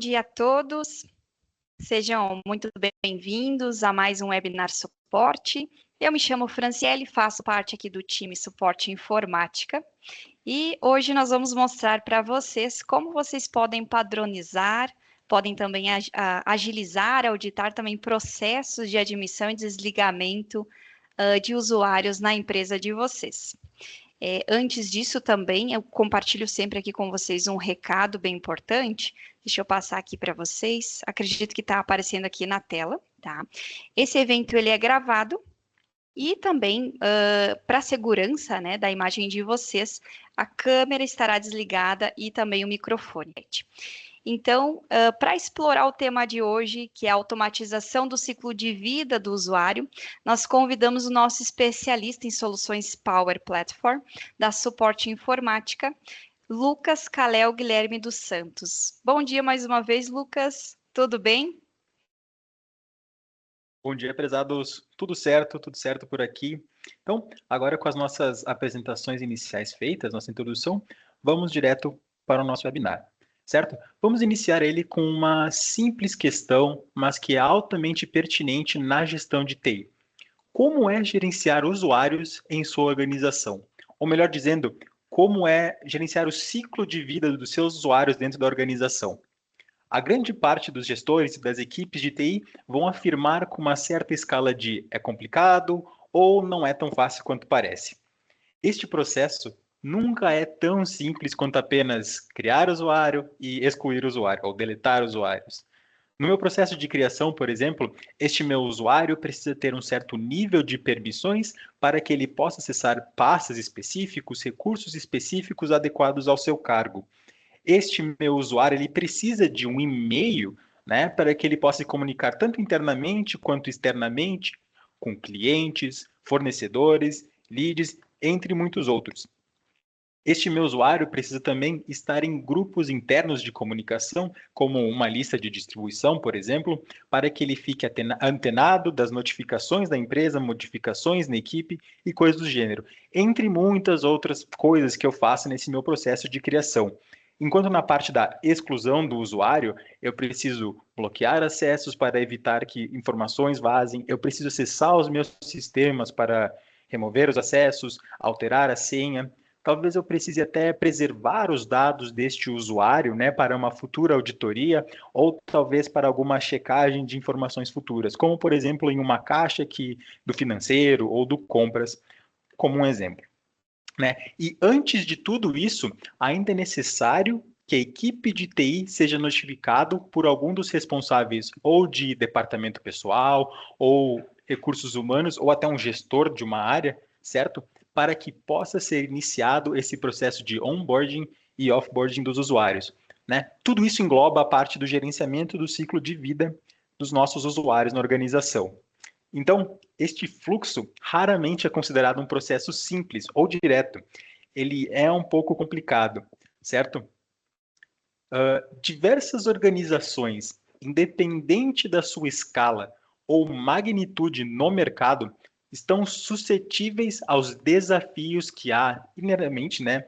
dia a todos. Sejam muito bem-vindos a mais um webinar suporte. Eu me chamo Franciele, faço parte aqui do time Suporte Informática. E hoje nós vamos mostrar para vocês como vocês podem padronizar, podem também agilizar, auditar também processos de admissão e desligamento de usuários na empresa de vocês. Antes disso também, eu compartilho sempre aqui com vocês um recado bem importante. Deixa eu passar aqui para vocês. Acredito que está aparecendo aqui na tela, tá? Esse evento ele é gravado e também, para a segurança, né, da imagem de vocês, a câmera estará desligada e também o microfone. Então, para explorar o tema de hoje, que é a automatização do ciclo de vida do usuário, nós convidamos o nosso especialista em soluções Power Platform, da Suporte Informática, Lucas Calel Guilherme dos Santos. Bom dia mais uma vez, Lucas. Tudo bem? Bom dia, prezados. Tudo certo por aqui. Então, agora com as nossas apresentações iniciais feitas, nossa introdução, vamos direto para o nosso webinar. Certo? Vamos iniciar ele com uma simples questão, mas que é altamente pertinente na gestão de TI. Como é gerenciar usuários em sua organização? Ou melhor dizendo, como é gerenciar o ciclo de vida dos seus usuários dentro da organização? A grande parte dos gestores e das equipes de TI vão afirmar com uma certa escala de é complicado ou não é tão fácil quanto parece. Este processo nunca é tão simples quanto apenas criar usuário e excluir usuário, ou deletar usuários. No meu processo de criação, por exemplo, este meu usuário precisa ter um certo nível de permissões para que ele possa acessar pastas específicos, recursos específicos adequados ao seu cargo. Este meu usuário ele precisa de um e-mail, né, para que ele possa se comunicar tanto internamente quanto externamente com clientes, fornecedores, leads, entre muitos outros. Este meu usuário precisa também estar em grupos internos de comunicação, como uma lista de distribuição, por exemplo, para que ele fique antenado das notificações da empresa, modificações na equipe e coisas do gênero, entre muitas outras coisas que eu faço nesse meu processo de criação. Enquanto na parte da exclusão do usuário, eu preciso bloquear acessos para evitar que informações vazem, eu preciso acessar os meus sistemas para remover os acessos, alterar a senha. Talvez eu precise até preservar os dados deste usuário, né, para uma futura auditoria ou talvez para alguma checagem de informações futuras, como por exemplo em uma caixa do financeiro ou do compras, como um exemplo. Né? E antes de tudo isso, ainda é necessário que a equipe de TI seja notificado por algum dos responsáveis ou de departamento pessoal, ou recursos humanos, ou até um gestor de uma área, certo? Para que possa ser iniciado esse processo de onboarding e offboarding dos usuários. Né? Tudo isso engloba a parte do gerenciamento do ciclo de vida dos nossos usuários na organização. Então, este fluxo raramente é considerado um processo simples ou direto. Ele é um pouco complicado, certo? Diversas organizações, independente da sua escala ou magnitude no mercado, estão suscetíveis aos desafios que há inerente, né,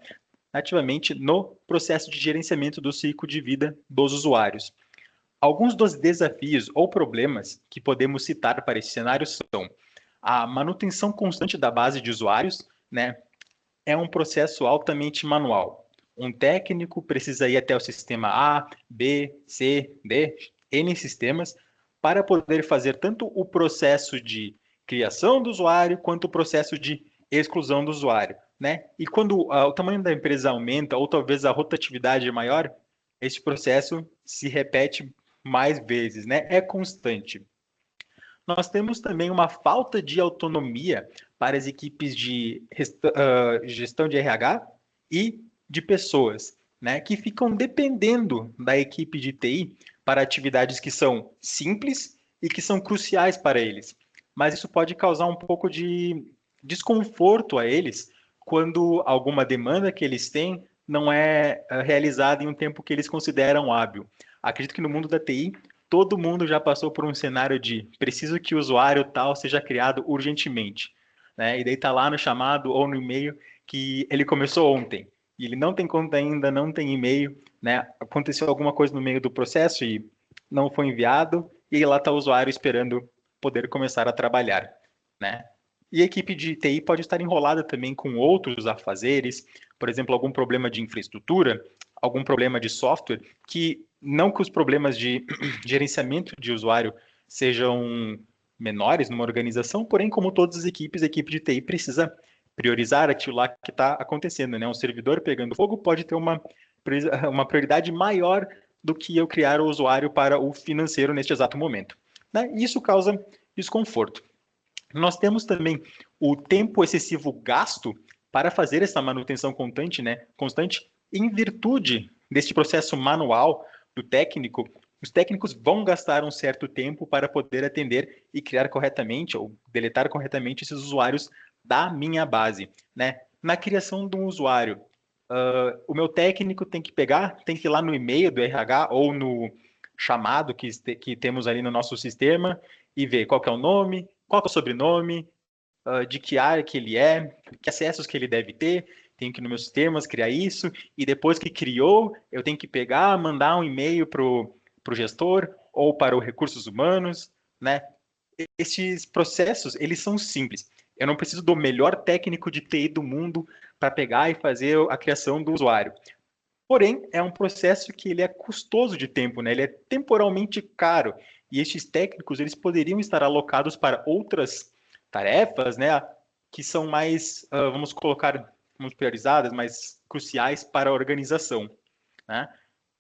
ativamente no processo de gerenciamento do ciclo de vida dos usuários. Alguns dos desafios ou problemas que podemos citar para esse cenário são a manutenção constante da base de usuários, né? É um processo altamente manual. Um técnico precisa ir até o sistema A, B, C, D, N sistemas, para poder fazer tanto o processo de criação do usuário, quanto o processo de exclusão do usuário. Né? E quando o tamanho da empresa aumenta, ou talvez a rotatividade é maior, esse processo se repete mais vezes, né? É constante. Nós temos também uma falta de autonomia para as equipes de gestão de RH e de pessoas, né? Que ficam dependendo da equipe de TI para atividades que são simples e que são cruciais para eles. Mas isso pode causar um pouco de desconforto a eles quando alguma demanda que eles têm não é realizada em um tempo que eles consideram hábil. Acredito que no mundo da TI, todo mundo já passou por um cenário de preciso que o usuário tal seja criado urgentemente. Né? E daí está lá no chamado ou no e-mail que ele começou ontem. E ele não tem conta ainda, não tem e-mail, né? Aconteceu alguma coisa no meio do processo e não foi enviado, e aí lá está o usuário esperando poder começar a trabalhar, né? E a equipe de TI pode estar enrolada também com outros afazeres, por exemplo, algum problema de infraestrutura, algum problema de software, que não que os problemas de gerenciamento de usuário sejam menores numa organização, porém, como todas as equipes, a equipe de TI precisa priorizar aquilo lá que está acontecendo, né? Um servidor pegando fogo pode ter uma prioridade maior do que eu criar o usuário para o financeiro neste exato momento, né? E isso causa desconforto. Nós temos também o tempo excessivo gasto para fazer essa manutenção constante, né? Constante, em virtude deste processo manual do técnico. Os técnicos vão gastar um certo tempo para poder atender e criar corretamente ou deletar corretamente esses usuários da minha base, né? Na criação de um usuário, o meu técnico tem que ir lá no e-mail do RH ou no chamado que temos ali no nosso sistema e ver qual que é o nome, qual que é o sobrenome, de que área que ele é, que acessos que ele deve ter, tenho que ir nos meus sistemas criar isso, e depois que criou, eu tenho que pegar, mandar um e-mail para o gestor ou para os recursos humanos, né? Esses processos, eles são simples. Eu não preciso do melhor técnico de TI do mundo para pegar e fazer a criação do usuário. Porém, é um processo que ele é custoso de tempo, né? Ele é temporalmente caro. E estes técnicos, eles poderiam estar alocados para outras tarefas, né? Que são mais, vamos priorizadas, mais cruciais para a organização, né?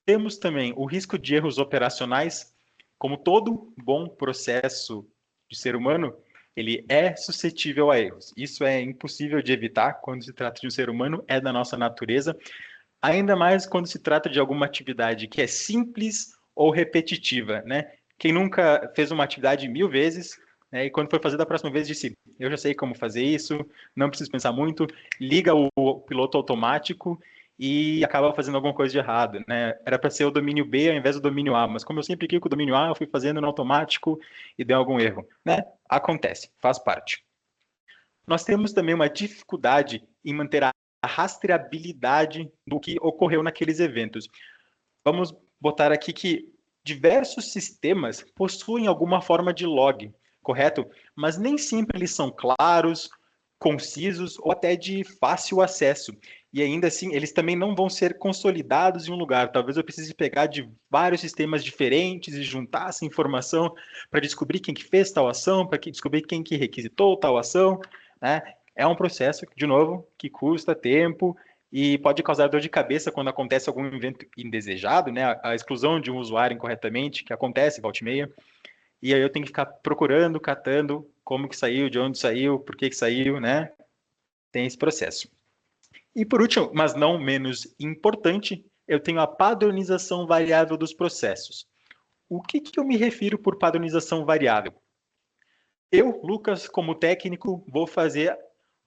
Temos também o risco de erros operacionais. Como todo bom processo de ser humano, ele é suscetível a erros. Isso é impossível de evitar quando se trata de um ser humano, é da nossa natureza. Ainda mais quando se trata de alguma atividade que é simples ou repetitiva, né? Quem nunca fez uma atividade 1000 vezes, né, e quando foi fazer da próxima vez disse, eu já sei como fazer isso, não preciso pensar muito, liga o piloto automático e acaba fazendo alguma coisa de errado, né? Era para ser o domínio B ao invés do domínio A, mas como eu sempre clico o domínio A, eu fui fazendo no automático e deu algum erro, né? Acontece, faz parte. Nós temos também uma dificuldade em manter a rastreabilidade do que ocorreu naqueles eventos. Vamos botar aqui que diversos sistemas possuem alguma forma de log, correto? Mas nem sempre eles são claros, concisos ou até de fácil acesso. E ainda assim, eles também não vão ser consolidados em um lugar. Talvez eu precise pegar de vários sistemas diferentes e juntar essa informação para descobrir quem que fez tal ação, para descobrir quem que requisitou tal ação, né? É um processo, de novo, que custa tempo e pode causar dor de cabeça quando acontece algum evento indesejado, né? A exclusão de um usuário incorretamente, que acontece volta e meia, e aí eu tenho que ficar procurando, catando como que saiu, de onde saiu, por que saiu, né? Tem esse processo. E por último, mas não menos importante, eu tenho a padronização variável dos processos. O que eu me refiro por padronização variável? Eu, Lucas, como técnico, vou fazer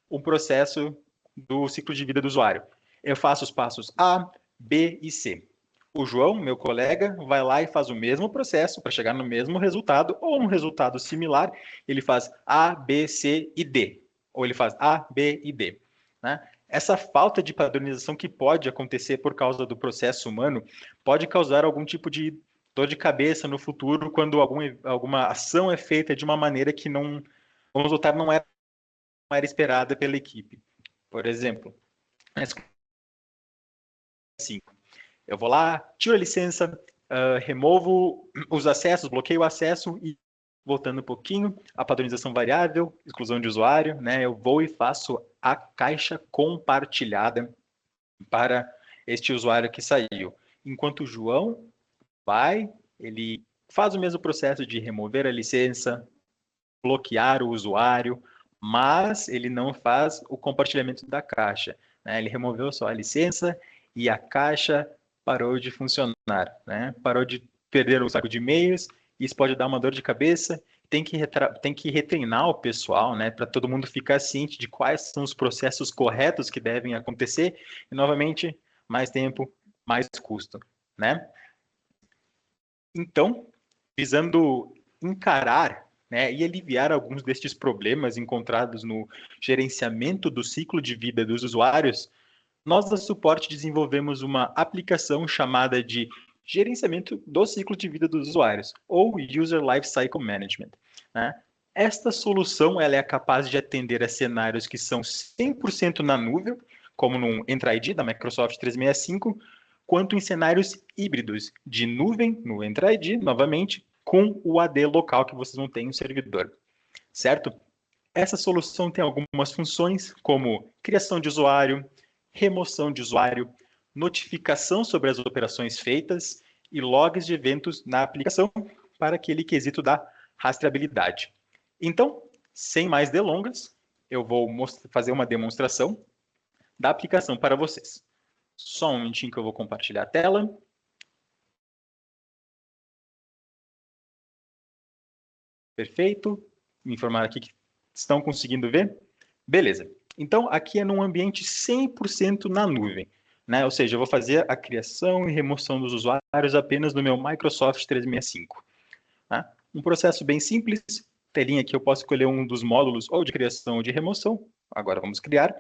um processo do ciclo de vida do usuário. Eu faço os passos A, B e C. O João, meu colega, vai lá e faz o mesmo processo para chegar no mesmo resultado ou um resultado similar. Ele faz A, B, C e D. Ou ele faz A, B e D. Né? Essa falta de padronização que pode acontecer por causa do processo humano pode causar algum tipo de dor de cabeça no futuro quando alguma ação é feita de uma maneira que não, vamos notar, não era esperada pela equipe. Por exemplo, assim, eu vou lá, tiro a licença, removo os acessos, bloqueio o acesso e, voltando um pouquinho, a padronização variável, exclusão de usuário, né? Eu vou e faço a caixa compartilhada para este usuário que saiu. Enquanto o João vai, ele faz o mesmo processo de remover a licença, bloquear o usuário, mas ele não faz o compartilhamento da caixa, né? Ele removeu só a licença e a caixa parou de funcionar, né? Parou de perder o saco de e-mails, isso pode dar uma dor de cabeça. Tem que retreinar o pessoal, né, para todo mundo ficar ciente de quais são os processos corretos que devem acontecer. E, novamente, mais tempo, mais custo, né? Então, visando encarar, né, e aliviar alguns destes problemas encontrados no gerenciamento do ciclo de vida dos usuários, nós da Suporte desenvolvemos uma aplicação chamada de gerenciamento do ciclo de vida dos usuários, ou User Lifecycle Management, né? Esta solução ela é capaz de atender a cenários que são 100% na nuvem, como no Entra ID da Microsoft 365, quanto em cenários híbridos de nuvem, no Entra ID, novamente, com o AD local que vocês não têm no servidor, certo? Essa solução tem algumas funções, como criação de usuário, remoção de usuário, notificação sobre as operações feitas e logs de eventos na aplicação para aquele quesito da rastreabilidade. Então, sem mais delongas, eu vou fazer uma demonstração da aplicação para vocês. Só um minutinho que eu vou compartilhar a tela. Perfeito. Me informar aqui que estão conseguindo ver? Beleza. Então, aqui é num ambiente 100% na nuvem, né? Ou seja, eu vou fazer a criação e remoção dos usuários apenas no meu Microsoft 365. Tá? Um processo bem simples. Telinha aqui eu posso escolher um dos módulos ou de criação ou de remoção. Agora vamos criar.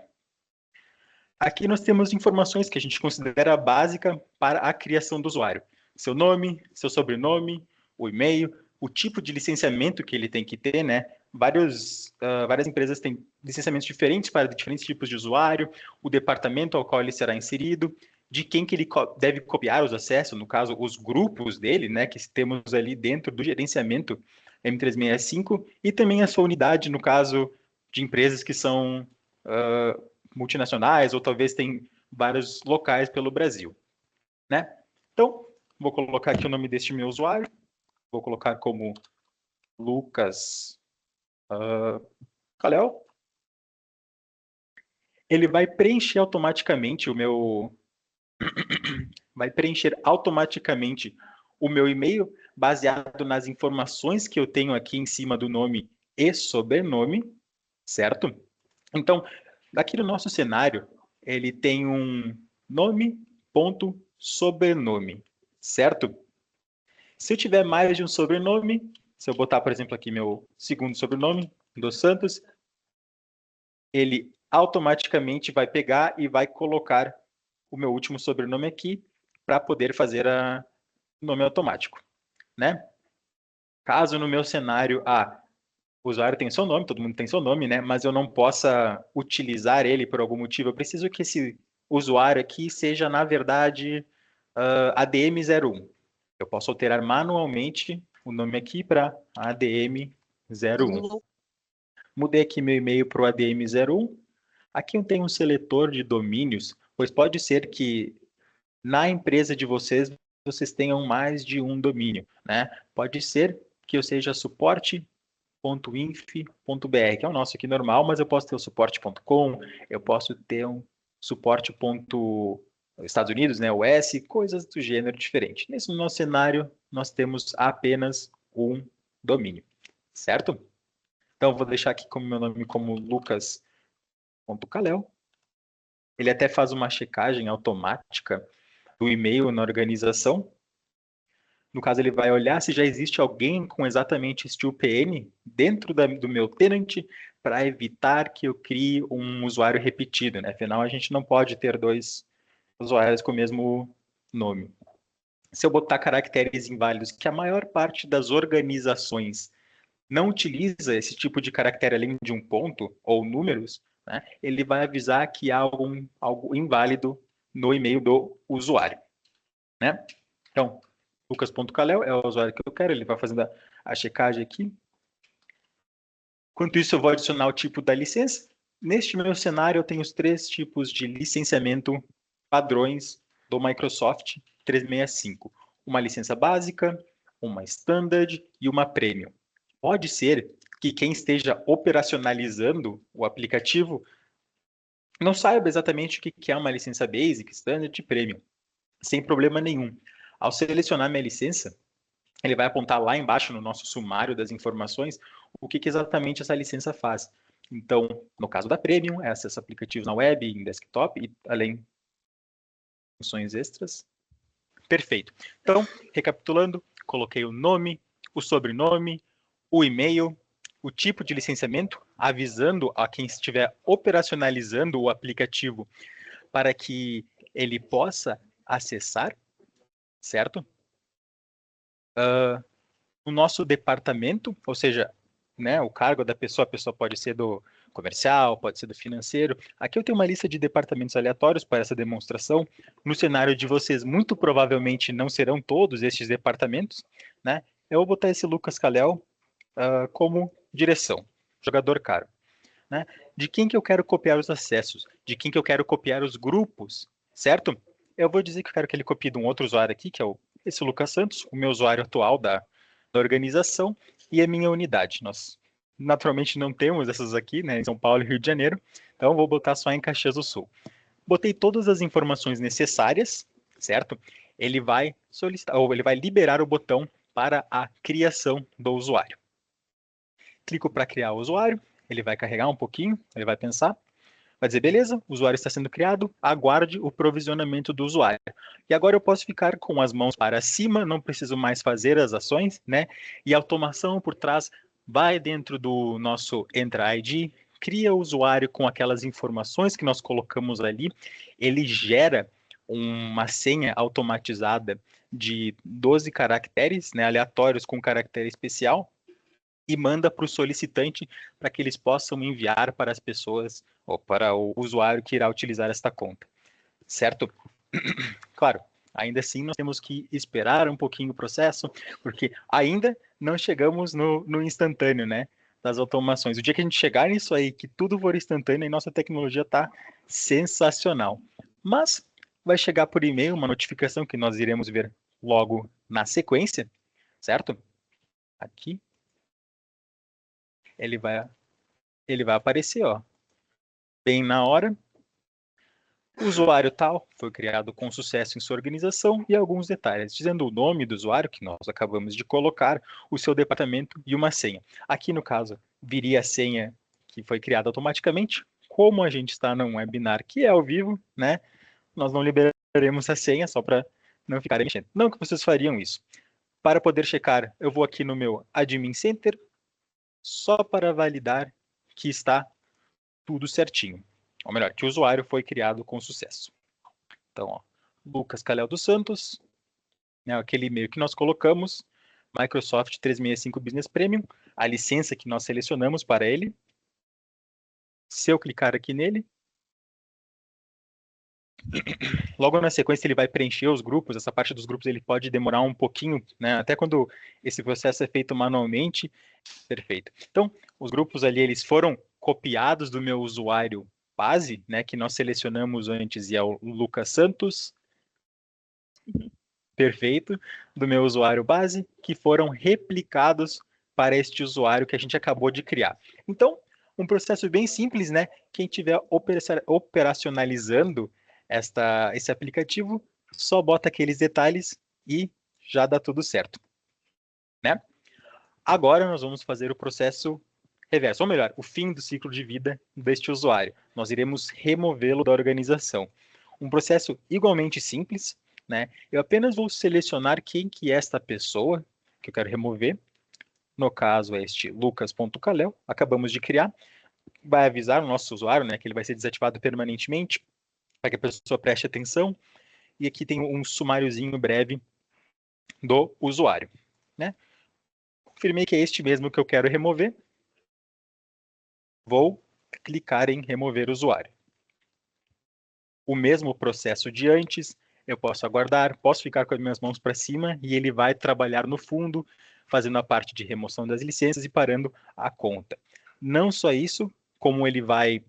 Aqui nós temos informações que a gente considera básica para a criação do usuário. Seu nome, seu sobrenome, o e-mail, o tipo de licenciamento que ele tem que ter, né? Várias empresas têm licenciamentos diferentes para diferentes tipos de usuário, o departamento ao qual ele será inserido, de quem que ele deve copiar os acessos, no caso, os grupos dele, né, que temos ali dentro do gerenciamento M365, e também a sua unidade, no caso de empresas que são multinacionais, ou talvez tem vários locais pelo Brasil, né? Então, vou colocar aqui o nome deste meu usuário, vou colocar como Lucas Calel. Ele vai preencher automaticamente o meu e-mail, baseado nas informações que eu tenho aqui em cima do nome e sobrenome, certo? Então, aqui no nosso cenário, ele tem um nome, ponto, sobrenome, certo? Se eu tiver mais de um sobrenome, se eu botar, por exemplo, aqui meu segundo sobrenome, dos Santos, ele automaticamente vai pegar e vai colocar o meu último sobrenome aqui para poder fazer o nome automático, né? Caso no meu cenário, o usuário tem seu nome, todo mundo tem seu nome, né? Mas eu não possa utilizar ele por algum motivo, eu preciso que esse usuário aqui seja, na verdade, ADM01. Eu posso alterar manualmente o nome aqui para ADM01. Mudei aqui meu e-mail para o ADM01. Aqui eu tenho um seletor de domínios, pois pode ser que na empresa de vocês tenham mais de um domínio, né? Pode ser que eu seja suporte.inf.br, que é o nosso aqui normal, mas eu posso ter o suporte.com, eu posso ter um suporte. Estados Unidos, né, US, coisas do gênero diferente. Nesse nosso cenário, nós temos apenas um domínio, certo? Então, vou deixar aqui como meu nome como Lucas.Calel. Ele até faz uma checagem automática do e-mail na organização. No caso, ele vai olhar se já existe alguém com exatamente este UPN dentro do meu tenant para evitar que eu crie um usuário repetido, né? Afinal, a gente não pode ter dois usuários com o mesmo nome. Se eu botar caracteres inválidos, que a maior parte das organizações não utiliza esse tipo de caractere além de um ponto ou números, né, ele vai avisar que há algo inválido no e-mail do usuário, né? Então, lucas.calel é o usuário que eu quero, ele vai fazendo a checagem aqui. Enquanto isso, eu vou adicionar o tipo da licença. Neste meu cenário, eu tenho os 3 tipos de licenciamento padrões do Microsoft 365. Uma licença básica, uma standard e uma premium. Pode ser que quem esteja operacionalizando o aplicativo não saiba exatamente o que é uma licença basic, standard e premium, sem problema nenhum. Ao selecionar minha licença, ele vai apontar lá embaixo no nosso sumário das informações o que exatamente essa licença faz. Então, no caso da Premium, é acesso a aplicativos na web, em desktop e além de funções extras. Perfeito. Então, recapitulando, coloquei o nome, o sobrenome, o e-mail, o tipo de licenciamento, avisando a quem estiver operacionalizando o aplicativo para que ele possa acessar, certo? O nosso departamento, ou seja, né, o cargo da pessoa, a pessoa pode ser do comercial, pode ser do financeiro. Aqui eu tenho uma lista de departamentos aleatórios para essa demonstração. No cenário de vocês, muito provavelmente não serão todos estes departamentos, né? Eu vou botar esse Lucas Calel como direção, jogador caro, né? De quem que eu quero copiar os acessos, de quem que eu quero copiar os grupos, certo? Eu vou dizer que eu quero que ele copie de um outro usuário aqui, que é esse Lucas Santos, o meu usuário atual da organização e a minha unidade. Nós naturalmente não temos essas aqui, né, em São Paulo e Rio de Janeiro, então vou botar só em Caxias do Sul. Botei todas as informações necessárias, certo? Ele vai solicitar, ou ele vai liberar o botão para a criação do usuário. Clico para criar o usuário, ele vai carregar um pouquinho, ele vai pensar, vai dizer, beleza, o usuário está sendo criado, aguarde o provisionamento do usuário. E agora eu posso ficar com as mãos para cima, não preciso mais fazer as ações, né? E a automação por trás vai dentro do nosso Entra ID, cria o usuário com aquelas informações que nós colocamos ali, ele gera uma senha automatizada de 12 caracteres, né, aleatórios com caractere especial, e manda para o solicitante para que eles possam enviar para as pessoas ou para o usuário que irá utilizar esta conta, certo? Claro, ainda assim nós temos que esperar um pouquinho o processo, porque ainda não chegamos no instantâneo, né, das automações. O dia que a gente chegar nisso aí, que tudo for instantâneo, a nossa tecnologia está sensacional. Mas vai chegar por e-mail uma notificação que nós iremos ver logo na sequência, certo? Aqui. Ele vai aparecer, ó, bem na hora. O usuário tal foi criado com sucesso em sua organização e alguns detalhes, dizendo o nome do usuário, que nós acabamos de colocar, o seu departamento e uma senha. Aqui, no caso, viria a senha que foi criada automaticamente. Como a gente está num webinar que é ao vivo, né, nós não liberaremos a senha só para não ficarem mexendo. Não que vocês fariam isso. Para poder checar, eu vou aqui no meu Admin Center, só para validar que está tudo certinho. Ou melhor, que o usuário foi criado com sucesso. Então, ó, Lucas Calel dos Santos, né, aquele e-mail que nós colocamos, Microsoft 365 Business Premium, a licença que nós selecionamos para ele. Se eu clicar aqui nele, logo na sequência ele vai preencher os grupos. Essa parte dos grupos ele pode demorar um pouquinho, né? Até quando esse processo é feito manualmente. Perfeito. Então, os grupos ali eles foram copiados do meu usuário base, né, que nós selecionamos antes, e é o Lucas Santos. Perfeito. Do meu usuário base, que foram replicados para este usuário que a gente acabou de criar. Então, um processo bem simples, né? Quem estiver operacionalizando esse aplicativo, só bota aqueles detalhes e já dá tudo certo, né? Agora nós vamos fazer o processo reverso, ou melhor, o fim do ciclo de vida deste usuário. Nós iremos removê-lo da organização. Um processo igualmente simples, né? Eu apenas vou selecionar quem que é esta pessoa que eu quero remover. No caso, é este lucas.calel, acabamos de criar. Vai avisar o nosso usuário, né, que ele vai ser desativado permanentemente, para que a pessoa preste atenção. E aqui tem um sumáriozinho breve do usuário, né? Confirmei que é este mesmo que eu quero remover. Vou clicar em remover usuário. O mesmo processo de antes, eu posso aguardar, posso ficar com as minhas mãos para cima e ele vai trabalhar no fundo, fazendo a parte de remoção das licenças e parando a conta. Não só isso, como ele vai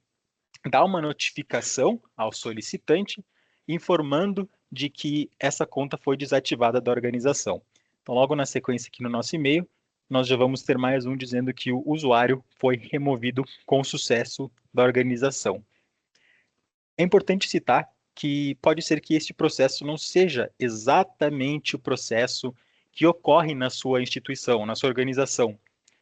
dar uma notificação ao solicitante, informando de que essa conta foi desativada da organização. Então, logo na sequência aqui no nosso e-mail, nós já vamos ter mais um dizendo que o usuário foi removido com sucesso da organização. É importante citar que pode ser que este processo não seja exatamente o processo que ocorre na sua instituição, na sua organização,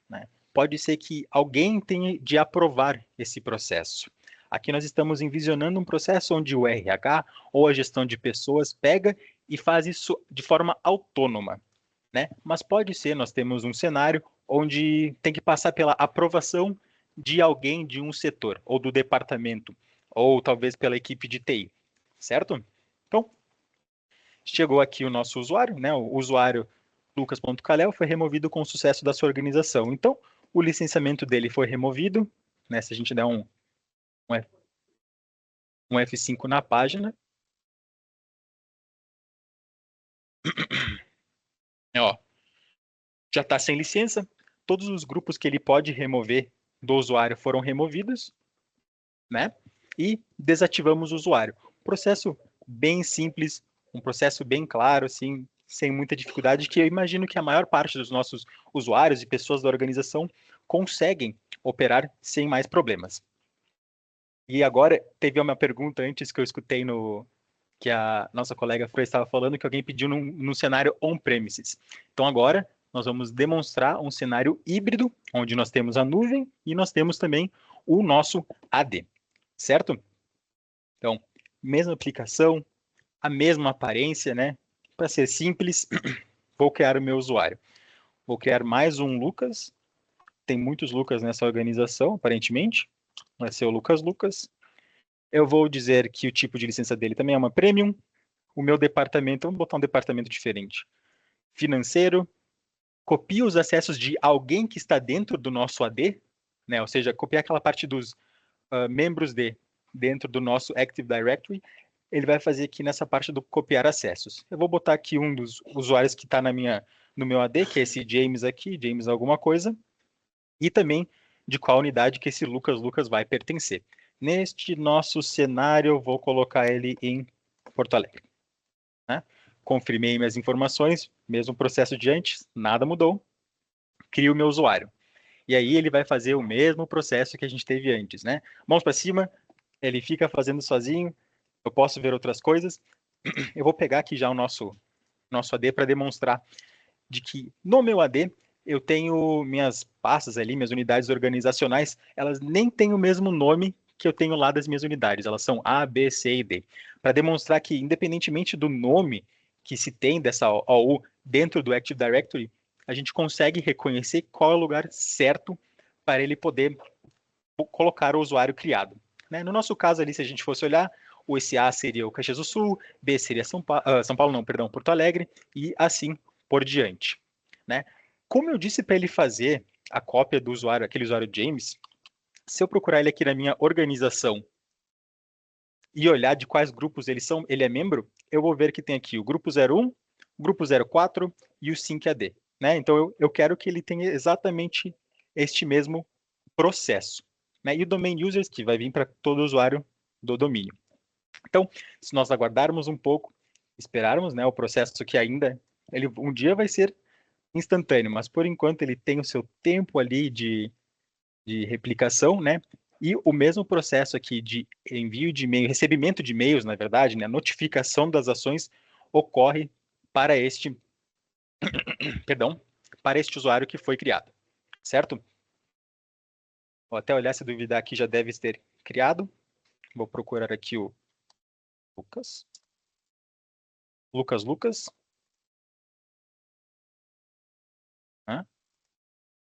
né? Pode ser que alguém tenha de aprovar esse processo. Aqui nós estamos envisionando um processo onde o RH ou a gestão de pessoas pega e faz isso de forma autônoma, né? Mas pode ser, nós temos um cenário onde tem que passar pela aprovação de alguém de um setor, ou do departamento, ou talvez pela equipe de TI. certo? Então, chegou aqui o nosso usuário, né? O usuário lucas.calel foi removido com o sucesso da sua organização. Então, o licenciamento dele foi removido, né? Se a gente der um F5 na página, ó, já está sem licença. Todos os grupos que ele pode remover do usuário foram removidos, né? E desativamos o usuário. Processo bem simples, um processo bem claro, assim, sem muita dificuldade, que eu imagino que a maior parte dos nossos usuários e pessoas da organização conseguem operar sem mais problemas. E agora, teve uma pergunta antes que eu escutei que a nossa colega Fran estava falando, que alguém pediu num cenário on-premises. Então agora, nós vamos demonstrar um cenário híbrido, onde nós temos a nuvem e nós temos também o nosso AD, certo? Então, mesma aplicação, a mesma aparência, né? Para ser simples, vou criar o meu usuário. Vou criar mais um Lucas. Tem muitos Lucas nessa organização, aparentemente. Vai ser o Lucas Lucas. Eu vou dizer que o tipo de licença dele também é uma Premium. O meu departamento, vamos botar um departamento diferente. Financeiro. Copia os acessos de alguém que está dentro do nosso AD, né? Ou seja, copiar aquela parte dos membros dentro do nosso Active Directory. Ele vai fazer aqui nessa parte do copiar acessos. Eu vou botar aqui um dos usuários que está no meu AD, que é esse James aqui, James alguma coisa, e também de qual unidade que esse Lucas vai pertencer. Neste nosso cenário, eu vou colocar ele em Porto Alegre. Né? Confirmei minhas informações, mesmo processo de antes, nada mudou. Crio o meu usuário. E aí ele vai fazer o mesmo processo que a gente teve antes, né? Mãos para cima, ele fica fazendo sozinho, eu posso ver outras coisas. Eu vou pegar aqui já o nosso AD para demonstrar de que no meu AD eu tenho minhas pastas ali, minhas unidades organizacionais, elas nem têm o mesmo nome que eu tenho lá das minhas unidades, elas são A, B, C e D. Para demonstrar que, independentemente do nome que se tem dessa OU dentro do Active Directory, a gente consegue reconhecer qual é o lugar certo para ele poder colocar o usuário criado. Né? No nosso caso ali, se a gente fosse olhar, o SA seria o Caxias do Sul, B seria São Paulo, não, perdão, Porto Alegre, e assim por diante. Né? Como eu disse para ele fazer a cópia do usuário, aquele usuário James, se eu procurar ele aqui na minha organização e olhar de quais grupos ele é membro, eu vou ver que tem aqui o grupo 01, o grupo 04 e o SyncAD. Né? Então eu quero que ele tenha exatamente este mesmo processo. Né? E o domain users, que vai vir para todo usuário do domínio. Então, se nós aguardarmos um pouco, esperarmos, né, o processo que ainda, ele um dia vai ser instantâneo, mas por enquanto ele tem o seu tempo ali de replicação, né? E o mesmo processo aqui de envio de e-mail, recebimento de e-mails, na verdade, né, notificação das ações ocorre para este, perdão, para este usuário que foi criado, certo? Vou até olhar, se duvidar aqui já deve ter criado. Vou procurar aqui o Lucas. Lucas.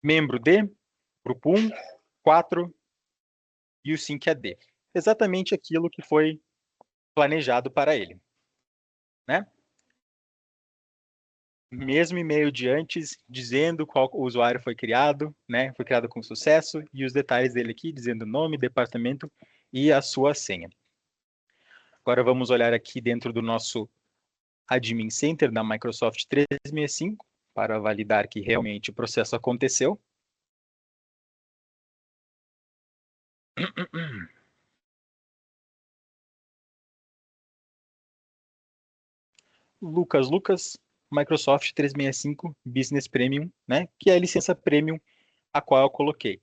Membro de, grupo 1, 4 e o SyncAD. Exatamente aquilo que foi planejado para ele. Né? Mesmo e-mail de antes, dizendo qual usuário foi criado, né? Foi criado com sucesso, e os detalhes dele aqui, dizendo nome, departamento e a sua senha. Agora vamos olhar aqui dentro do nosso Admin Center da Microsoft 365 para validar que realmente o processo aconteceu. Lucas, Microsoft 365 Business Premium, né? Que é a licença Premium a qual eu coloquei.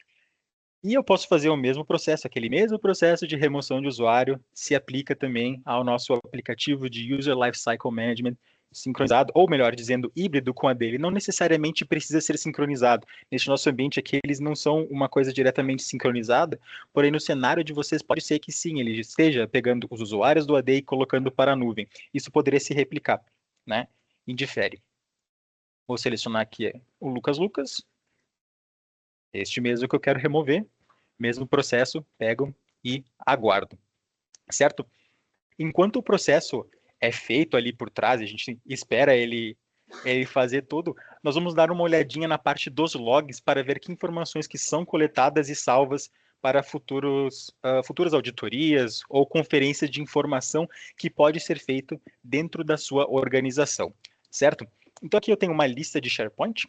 E eu posso fazer o mesmo processo, aquele mesmo processo de remoção de usuário se aplica também ao nosso aplicativo de User Lifecycle Management sincronizado, ou melhor dizendo, híbrido com a dele. Não necessariamente precisa ser sincronizado. Neste nosso ambiente aqui, eles não são uma coisa diretamente sincronizada, porém no cenário de vocês pode ser que sim, ele esteja pegando os usuários do AD e colocando para a nuvem. Isso poderia se replicar, né? Indifere. Vou selecionar aqui o Lucas, este mesmo que eu quero remover, mesmo processo, pego e aguardo, certo? Enquanto o processo é feito ali por trás, a gente espera ele fazer tudo, nós vamos dar uma olhadinha na parte dos logs para ver que informações que são coletadas e salvas para futuras auditorias ou conferências de informação que pode ser feito dentro da sua organização, certo? Então aqui eu tenho uma lista de SharePoint,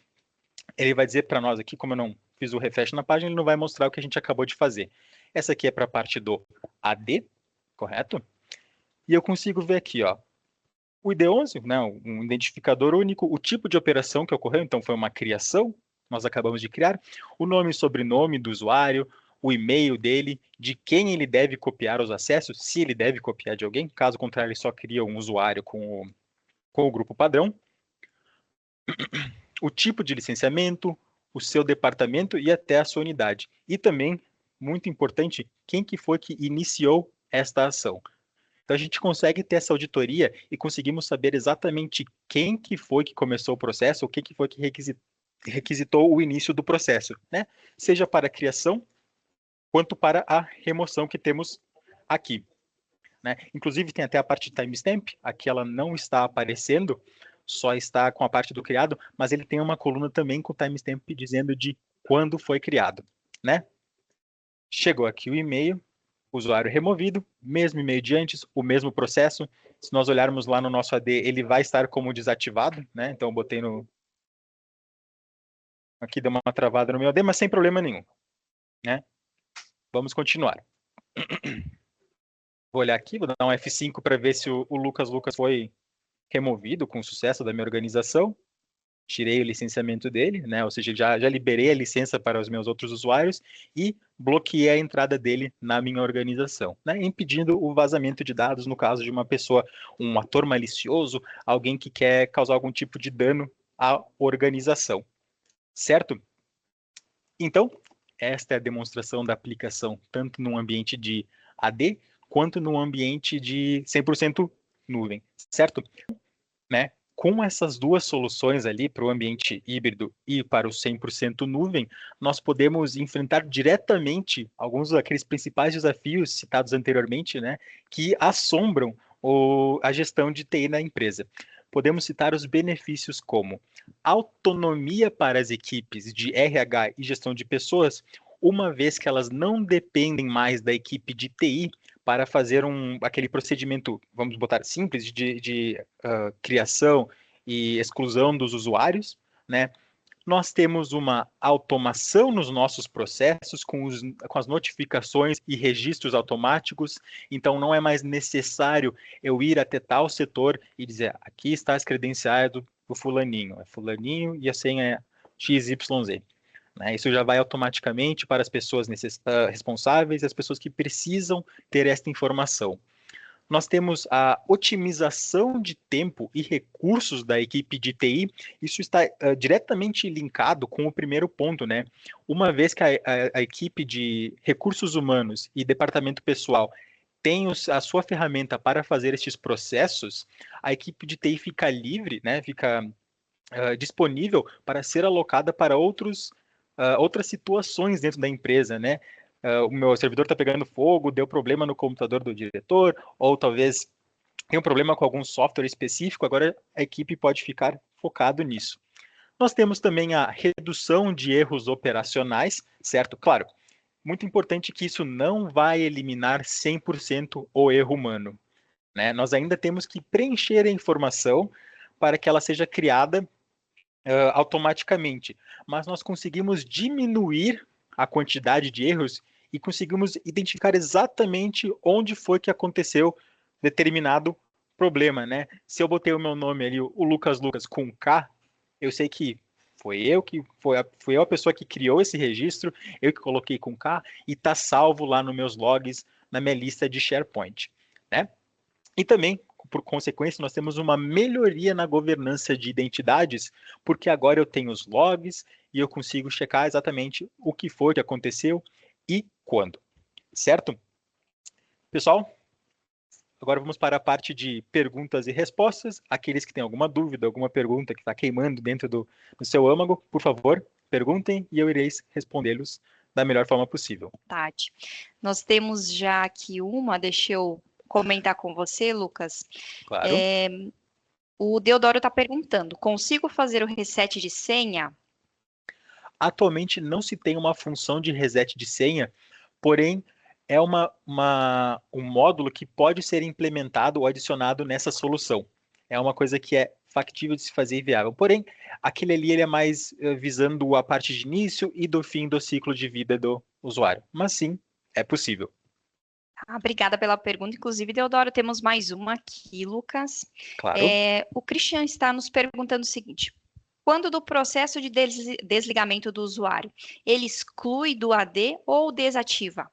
ele vai dizer para nós aqui, como eu não fiz o refresh na página, ele não vai mostrar o que a gente acabou de fazer. Essa aqui é para a parte do AD, correto? E eu consigo ver aqui, ó, o ID11, né, um identificador único, o tipo de operação que ocorreu, então foi uma criação, nós acabamos de criar, o nome e sobrenome do usuário, o e-mail dele, de quem ele deve copiar os acessos, se ele deve copiar de alguém, caso contrário, ele só cria um usuário com o grupo padrão, o tipo de licenciamento, o seu departamento e até a sua unidade. E também, muito importante, quem que foi que iniciou esta ação. Então a gente consegue ter essa auditoria e conseguimos saber exatamente quem que foi que começou o processo, ou quem que foi que requisitou o início do processo, né? Seja para a criação, quanto para a remoção que temos aqui, né? Inclusive tem até a parte de timestamp, aqui ela não está aparecendo, só está com a parte do criado, mas ele tem uma coluna também com timestamp dizendo de quando foi criado, né? Chegou aqui o e-mail, usuário removido, mesmo e-mail de antes, o mesmo processo. Se nós olharmos lá no nosso AD, ele vai estar como desativado, né? Então eu botei no... Aqui deu uma travada no meu AD, mas sem problema nenhum, né? Vamos continuar. Vou olhar aqui, vou dar um F5 para ver se o Lucas foi removido com sucesso da minha organização. Tirei o licenciamento dele, né? Ou seja, já liberei a licença para os meus outros usuários e bloqueei a entrada dele na minha organização, né? Impedindo o vazamento de dados no caso de uma pessoa, um ator malicioso, alguém que quer causar algum tipo de dano à organização, certo? Então, esta é a demonstração da aplicação tanto no ambiente de AD quanto no ambiente de 100% nuvem, certo? Né? Com essas duas soluções ali para o ambiente híbrido e para o 100% nuvem, nós podemos enfrentar diretamente alguns daqueles principais desafios citados anteriormente, né, que assombram a gestão de TI na empresa. Podemos citar os benefícios como autonomia para as equipes de RH e gestão de pessoas, uma vez que elas não dependem mais da equipe de TI para fazer aquele procedimento, vamos botar simples, de criação e exclusão dos usuários, né? Nós temos uma automação nos nossos processos com as notificações e registros automáticos, então não é mais necessário eu ir até tal setor e dizer, aqui está as credenciais do fulaninho, é fulaninho e a senha é XYZ. Né? Isso já vai automaticamente para as pessoas responsáveis e as pessoas que precisam ter esta informação. Nós temos a otimização de tempo e recursos da equipe de TI. Isso está diretamente linkado com o primeiro ponto, né? Uma vez que a equipe de recursos humanos e departamento pessoal tem a sua ferramenta para fazer estes processos, a equipe de TI fica livre, né? Fica disponível para ser alocada para outras situações dentro da empresa, né? O meu servidor está pegando fogo, deu problema no computador do diretor, ou talvez tem um problema com algum software específico, agora a equipe pode ficar focado nisso. Nós temos também a redução de erros operacionais, certo? Claro, muito importante que isso não vai eliminar 100% o erro humano, né? Nós ainda temos que preencher a informação para que ela seja criada automaticamente, mas nós conseguimos diminuir a quantidade de erros e conseguimos identificar exatamente onde foi que aconteceu determinado problema, né? Se eu botei o meu nome ali, o Lucas com K, eu sei que fui eu a pessoa que criou esse registro, eu que coloquei com K e está salvo lá nos meus logs, na minha lista de SharePoint, né? E também, por consequência, nós temos uma melhoria na governança de identidades, porque agora eu tenho os logs e eu consigo checar exatamente o que foi que aconteceu e quando, certo? Pessoal, agora vamos para a parte de perguntas e respostas. Aqueles que têm alguma dúvida, alguma pergunta que está queimando dentro do seu âmago, por favor, perguntem e eu irei respondê-los da melhor forma possível. Tati, nós temos já aqui deixa eu comentar com você, Lucas. Claro. O Deodoro está perguntando: consigo fazer o reset de senha? Atualmente não se tem uma função de reset de senha, porém é um módulo que pode ser implementado ou adicionado nessa solução. É uma coisa que é factível de se fazer e viável. Porém, aquele ali ele é mais visando a parte de início e do fim do ciclo de vida do usuário. Mas sim, é possível. Obrigada pela pergunta. Inclusive, Deodoro, temos mais uma aqui, Lucas. Claro. O Christian está nos perguntando o seguinte: quando do processo de desligamento do usuário, ele exclui do AD ou desativa?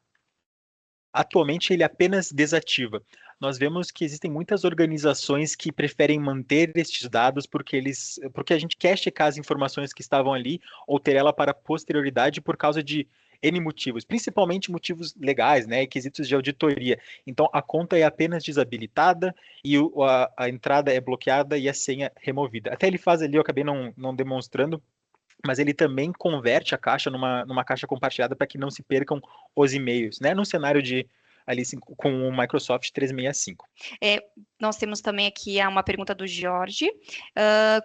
Atualmente ele apenas desativa. Nós vemos que existem muitas organizações que preferem manter estes dados porque a gente quer checar as informações que estavam ali ou ter ela para posterioridade por causa de N motivos, principalmente motivos legais, né, e quesitos de auditoria. Então a conta é apenas desabilitada e a entrada é bloqueada e a senha removida. Até ele faz ali, eu acabei não demonstrando, mas ele também converte a caixa numa caixa compartilhada para que não se percam os e-mails, né? No cenário de ali com o Microsoft 365. Nós temos também aqui uma pergunta do Jorge.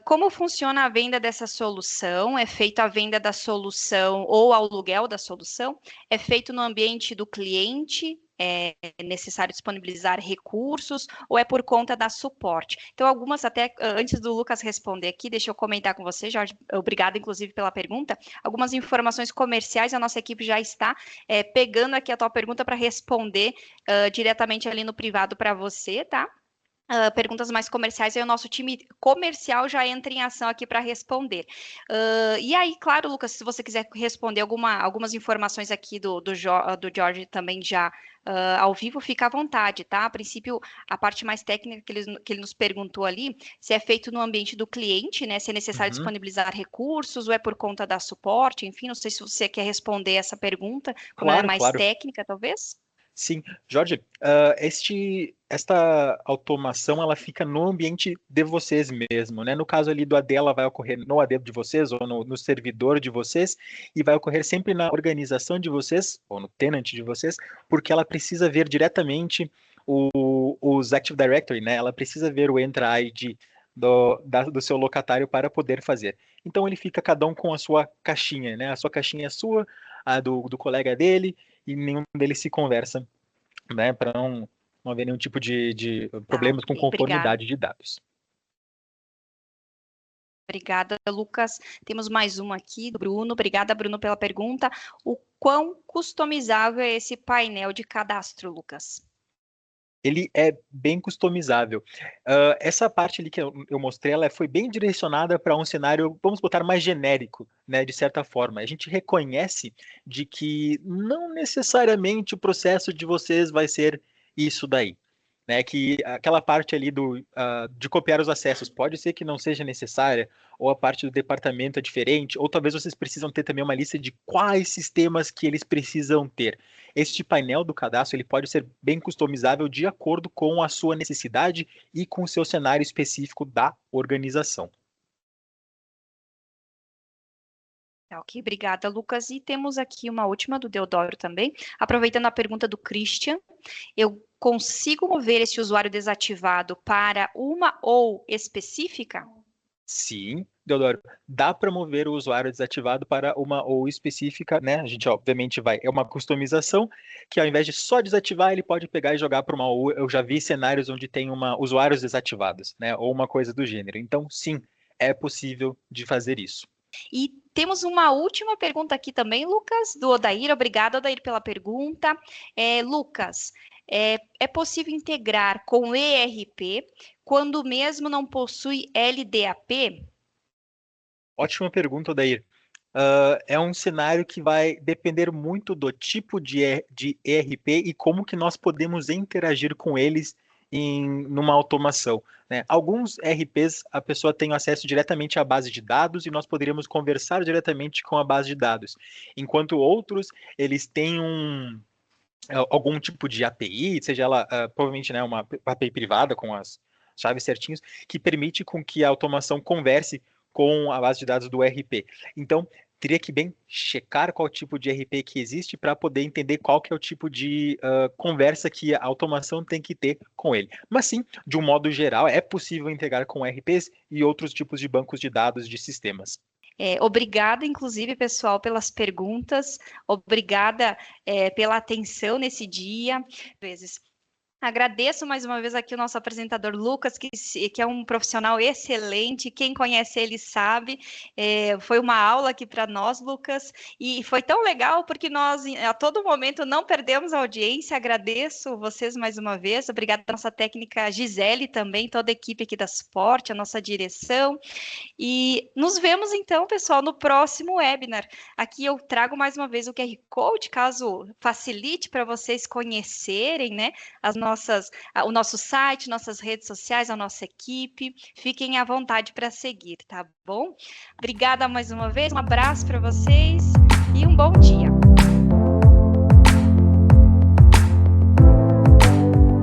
Como funciona a venda dessa solução? É feita a venda da solução ou aluguel da solução? É feito no ambiente do cliente? É necessário disponibilizar recursos ou é por conta da suporte? Então, algumas até, antes do Lucas responder aqui, deixa eu comentar com você, Jorge, obrigado, inclusive, pela pergunta. Algumas informações comerciais, a nossa equipe já está pegando aqui a tua pergunta para responder diretamente ali no privado para você, tá? Perguntas mais comerciais, aí o nosso time comercial já entra em ação aqui para responder. E aí, claro, Lucas, se você quiser responder algumas informações aqui do Jorge também já ao vivo, fica à vontade, tá? A princípio, a parte mais técnica que ele nos perguntou ali, se é feito no ambiente do cliente, né? Se é necessário Uhum. disponibilizar recursos ou é por conta da suporte, enfim, não sei se você quer responder essa pergunta, como ela é Claro, mais claro. técnica, talvez. Sim, Jorge, esta automação ela fica no ambiente de vocês mesmo, né? No caso ali do AD, ela vai ocorrer no AD de vocês ou no servidor de vocês e vai ocorrer sempre na organização de vocês ou no tenant de vocês, porque ela precisa ver diretamente os Active Directory, né? Ela precisa ver o Entra ID do seu locatário para poder fazer. Então ele fica cada um com a sua caixinha, né? A sua caixinha é sua, a do colega dele e nenhum deles se conversa, né, para não haver nenhum tipo de Tá, problemas com ok, obrigada. conformidade de dados. Obrigada, Lucas. Temos mais uma aqui do Bruno. Obrigada, Bruno, pela pergunta. O quão customizável é esse painel de cadastro, Lucas? Ele é bem customizável. Essa parte ali que eu mostrei, ela foi bem direcionada para um cenário, vamos botar, mais genérico, né, de certa forma. A gente reconhece de que não necessariamente o processo de vocês vai ser isso daí. Né, que aquela parte ali de copiar os acessos pode ser que não seja necessária, ou a parte do departamento é diferente, ou talvez vocês precisam ter também uma lista de quais sistemas que eles precisam ter. Este painel do cadastro ele pode ser bem customizável de acordo com a sua necessidade e com o seu cenário específico da organização. Tá, ok, obrigada, Lucas. E temos aqui uma última do Deodoro também. Aproveitando a pergunta do Christian, eu consigo mover esse usuário desativado para uma ou específica? Sim, Deodoro, dá para mover o usuário desativado para uma ou específica, né? A gente obviamente é uma customização que ao invés de só desativar, ele pode pegar e jogar para uma ou. Eu já vi cenários onde tem usuários desativados, né? Ou uma coisa do gênero. Então, sim, é possível de fazer isso. E temos uma última pergunta aqui também, Lucas, do Odair. Obrigada, Odair, pela pergunta. Lucas, é possível integrar com ERP quando mesmo não possui LDAP? Ótima pergunta, Odair. É um cenário que vai depender muito do tipo de ERP e como que nós podemos interagir com eles numa automação, né? Alguns ERPs a pessoa tem acesso diretamente à base de dados e nós poderíamos conversar diretamente com a base de dados, enquanto outros eles têm algum tipo de API, seja ela provavelmente, né, uma API privada com as chaves certinhos, que permite com que a automação converse com a base de dados do ERP. Então, teria que bem checar qual tipo de RP que existe para poder entender qual que é o tipo de conversa que a automação tem que ter com ele. Mas sim, de um modo geral, é possível integrar com RPs e outros tipos de bancos de dados de sistemas. Obrigada, inclusive, pessoal, pelas perguntas. Obrigada, pela atenção nesse dia. Agradeço mais uma vez aqui o nosso apresentador Lucas, que é um profissional excelente. Quem conhece ele sabe. Foi uma aula aqui para nós, Lucas, e foi tão legal porque nós, a todo momento, não perdemos a audiência. Agradeço vocês mais uma vez. Obrigada à nossa técnica Gisele também, toda a equipe aqui da Suporte, a nossa direção. E nos vemos então, pessoal, no próximo webinar. Aqui eu trago mais uma vez o QR Code, caso facilite para vocês conhecerem, né, o nosso site, nossas redes sociais, a nossa equipe. Fiquem à vontade para seguir, tá bom? Obrigada mais uma vez, um abraço para vocês e um bom dia.